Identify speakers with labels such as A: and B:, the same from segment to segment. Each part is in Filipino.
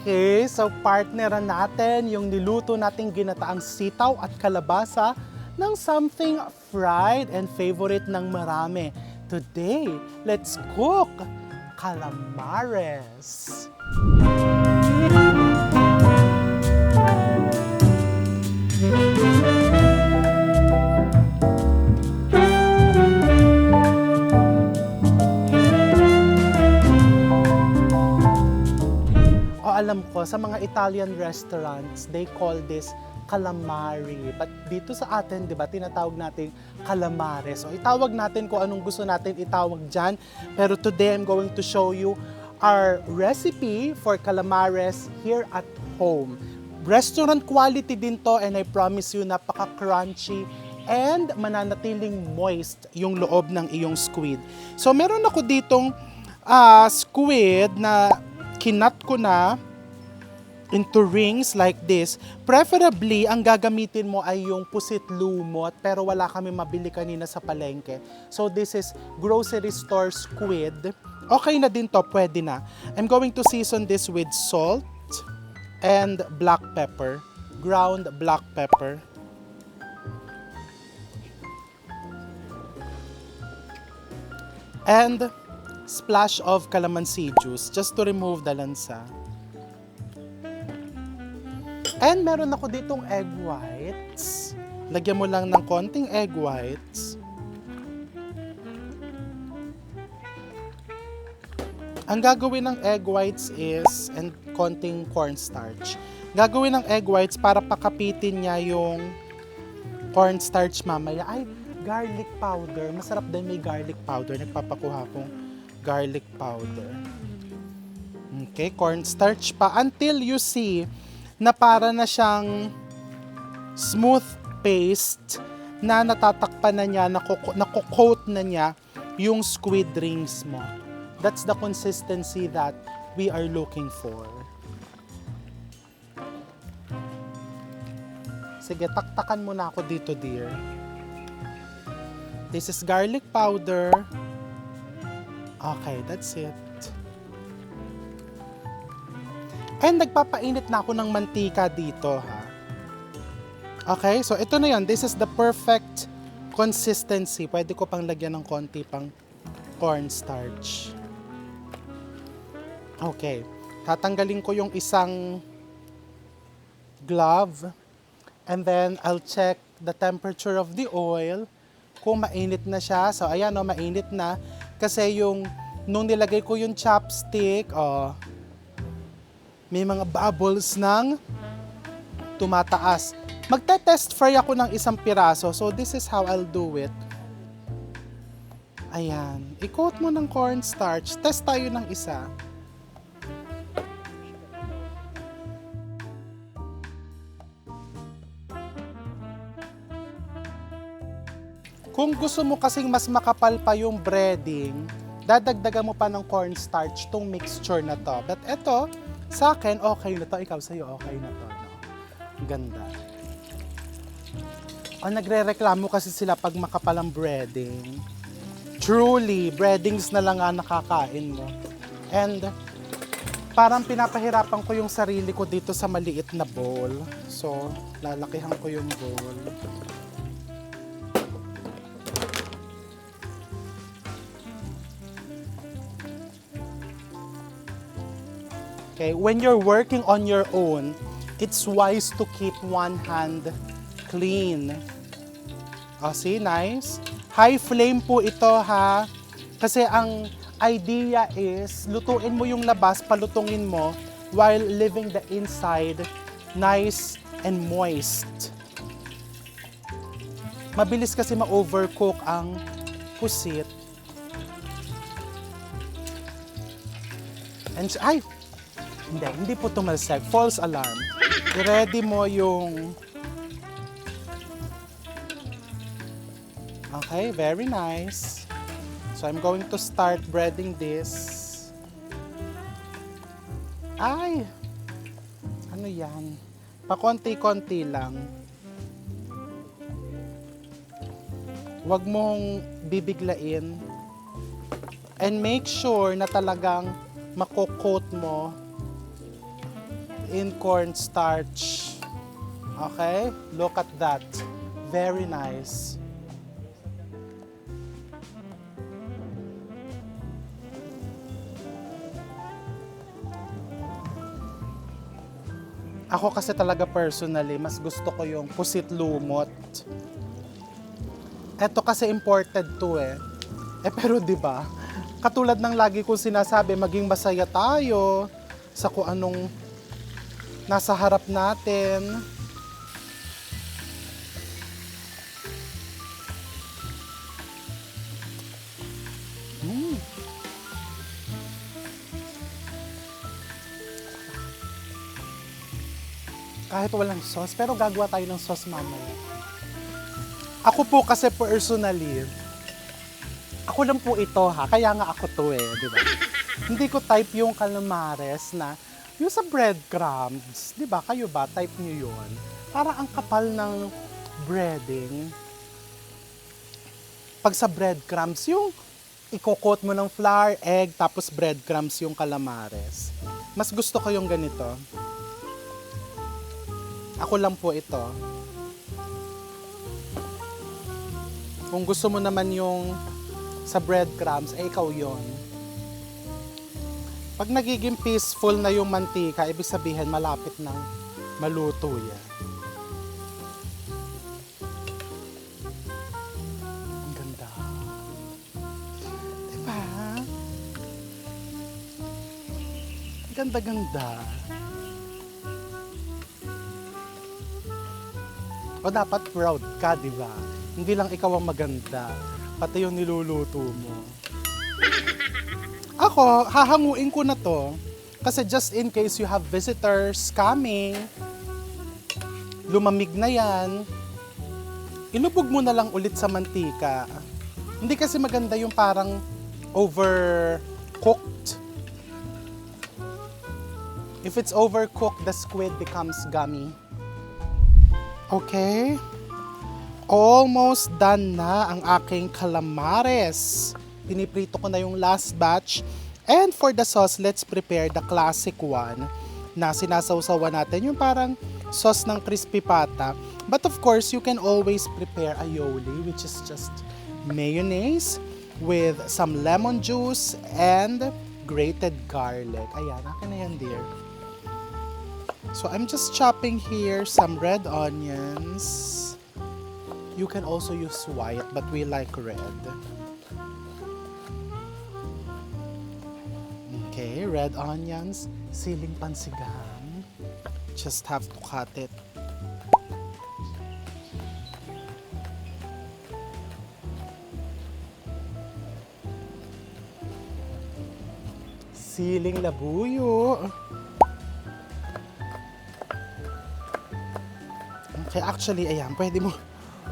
A: Okay, so partneran natin yung niluto nating ginataang sitaw at kalabasa ng something fried and favorite ng marami. Today, let's cook calamares. Alam ko, sa mga Italian restaurants, they call this calamari. But dito sa atin, di ba, tinatawag natin calamares. So, itawag natin kung anong gusto natin itawag dyan. Pero today, I'm going to show you our recipe for calamares here at home. Restaurant quality din to, and I promise you, napaka-crunchy and mananatiling moist yung loob ng iyong squid. So, meron ako ditong squid na kinat ko na into rings like this. Preferably, ang gagamitin mo ay yung pusit lumot, pero wala kami mabili kanina sa palengke. So this is grocery store squid. Okay na din to, pwede na. I'm going to season this with salt and black pepper. Ground black pepper. And splash of calamansi juice just to remove the lansa. And meron ako ditong egg whites. Lagyan mo lang ng konting egg whites. Ang gagawin ng egg whites is, and konting cornstarch. Gagawin ng egg whites para pakapitin niya yung cornstarch mamaya. Ay, garlic powder. Masarap din may garlic powder. Nagpapakuha kong garlic powder. Okay, cornstarch pa until you see na para na siyang smooth paste na natatakpan na niya, nako-coat na niya yung squid rings mo. That's the consistency that we are looking for. Sige, taktakan mo na ako dito, dear. This is garlic powder. Okay, that's it. And nagpapainit na ako ng mantika dito, ha. Okay, so ito na yun. This is the perfect consistency. Pwede ko pang lagyan ng konti pang cornstarch. Okay, tatanggalin ko yung isang glove. And then, I'll check the temperature of the oil. Kung mainit na siya. So, ayan, no, mainit na. Kasi nung nilagay ko yung chopstick, may mga bubbles ng tumataas. Magte-test fry ako ng isang piraso. So, this is how I'll do it. Ayan. I-coat mo ng cornstarch. Test tayo ng isa. Kung gusto mo kasing mas makapal pa yung breading, dadagdagan mo pa ng cornstarch tong mixture na to. But eto, sa akin, okay na to. Ikaw, sa'yo, okay na to. No? Ganda. Nagre-reklamo kasi sila pag makapal ang breading. Truly, breadings na lang nga nakakain mo. And parang pinapahirapan ko yung sarili ko dito sa maliit na bowl. So, lalakihan ko yung bowl. Okay, when you're working on your own, it's wise to keep one hand clean. Oh, see, nice. High flame po ito, ha. Kasi ang idea is, lutuin mo yung labas, palutungin mo, while leaving the inside nice and moist. Mabilis kasi ma-overcook ang pusit. And, ay! Hindi po tumalsik. False alarm. I-ready mo yung... Okay, very nice. So, I'm going to start breading this. Ay! Ano yan? Pakonti-konti lang. Huwag mong bibiglain. And make sure na talagang mako-coat mo in cornstarch. Okay? Look at that. Very nice. Ako kasi talaga personally, mas gusto ko yung pusit lumot. Eto kasi imported to eh. Pero 'di ba? Katulad ng lagi kong sinasabi, maging masaya tayo sa kung anong nasa harap natin. Kahit walang sauce, pero gagawa tayo ng sauce mamaya. Ako po kasi personally, ako lang po ito ha, kaya nga ako to eh, di ba? Hindi ko type yung calamares na, yung sa breadcrumbs, di ba? Kayo ba, type nyo yun? Para ang kapal ng breading. Pag sa breadcrumbs, yung ikokot mo ng flour, egg, tapos breadcrumbs yung calamares. Mas gusto ko yung ganito. Ako lang po ito. Kung gusto mo naman yung sa breadcrumbs, eh ikaw yon. Pag nagiging peaceful na yung mantika, ibig sabihin malapit nang maluto yan. Ang ganda. Diba? Ang ganda-ganda. O dapat proud ka, di ba? Hindi lang ikaw ang maganda, pati yung niluluto mo. Ako, hahanguin ko na to. Kasi just in case you have visitors coming, lumamig na yan, ilubog mo na lang ulit sa mantika. Hindi kasi maganda yung parang overcooked. If it's overcooked, the squid becomes gummy. Okay. Almost done na ang aking calamares. Piniprito ko na yung last batch. And for the sauce, let's prepare the classic one na sinasawsawan natin. Yung parang sauce ng crispy pata. But of course, you can always prepare aioli, which is just mayonnaise with some lemon juice and grated garlic. Ayan, akin na yan, dear. So I'm just chopping here some red onions. You can also use white, but we like red. Okay, red onions, siling pansigang. Just have to cut it. Siling labuyo. Okay, actually, ayan, pwede mo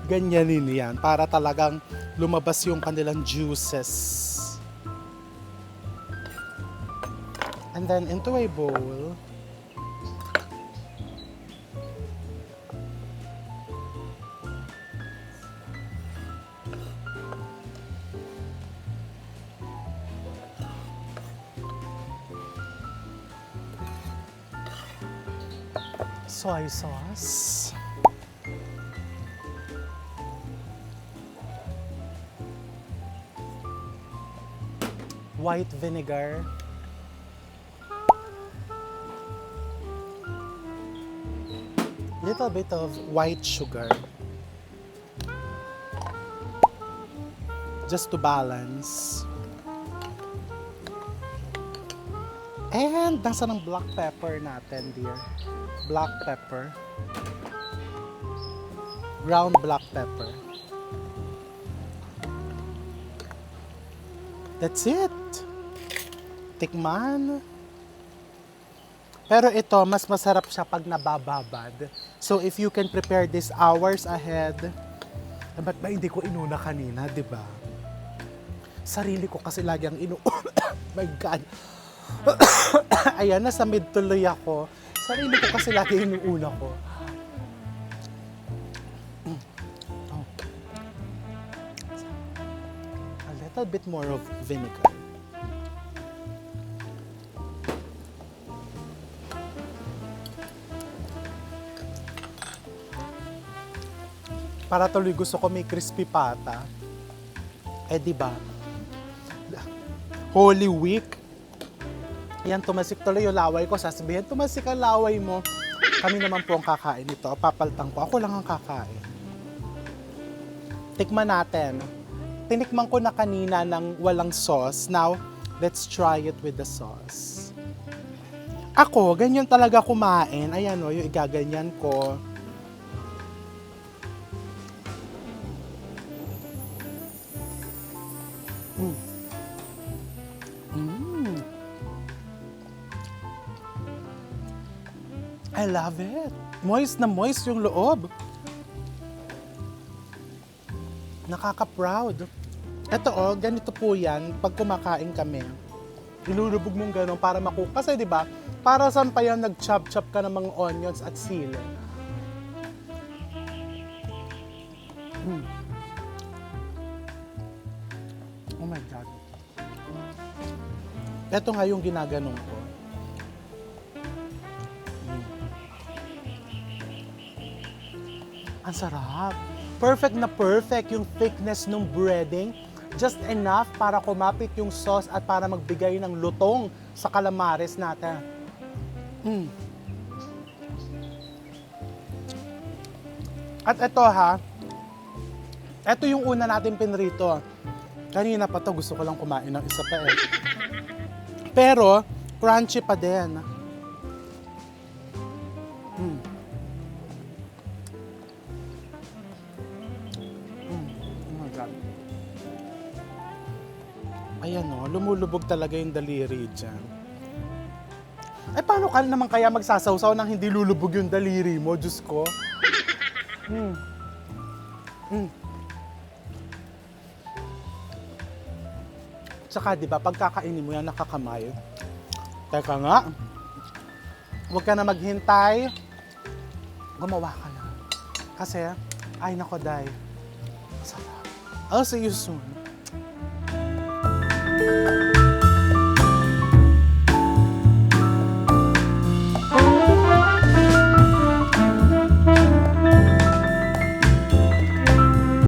A: ganyanin yan para talagang lumabas yung kanilang juices. And then into a bowl, soy sauce. White vinegar. Little bit of white sugar. Just to balance. And nasa ng black pepper natin, dear. Black pepper. Ground black pepper. That's it. Tikman. Pero ito, mas masarap siya pag nabababad. So if you can prepare this hours ahead, ba't ba hindi ko inuna kanina, di ba? Sarili ko kasi lagi ang My God. Ayan, nasa mid tuloy ako. Sarili ko kasi lagi inuuna ko. A little bit more of vinegar. Para tuloy gusto ko may crispy pata. Eh, di ba? Holy Week. Yan, tumasik tuloy yung laway ko. Sasabihin, tumasik ang laway mo. Kami naman po ang kakain ito. Papaltang ko. Ako lang ang kakain. Tikman natin. Tinikman ko na kanina ng walang sauce. Now, let's try it with the sauce. Ako, ganyan talaga kumain. Ayan o, yung igaganyan ko. I love it. Moist na moist yung loob. Nakaka-proud. Ito ganito po yan pag kumakain kami. Ilulubog mong gano'n para Kasi di ba, para saan pa yan nag-chop-chop ka ng mga onions at sili? Oh my God. Ito nga yung ginaganong ko. Ang sarap. Perfect na perfect yung thickness ng breading. Just enough para kumapit yung sauce at para magbigay ng lutong sa calamares natin. At ito ito yung una natin pinrito. Kanina pa to, gusto ko lang kumain ng isa pa eh. Pero, crunchy pa din. Ayan lumulubog talaga yung daliri dyan. Eh, paano ka naman kaya magsasawsaw nang hindi lulubog yung daliri mo? Diyos ko. Tsaka, di ba, pagkakainin mo yan, nakakamay. Teka nga. Huwag ka na maghintay. Gumawa ka na. Kasi, ay nako, day. Masarap. I'll see you soon.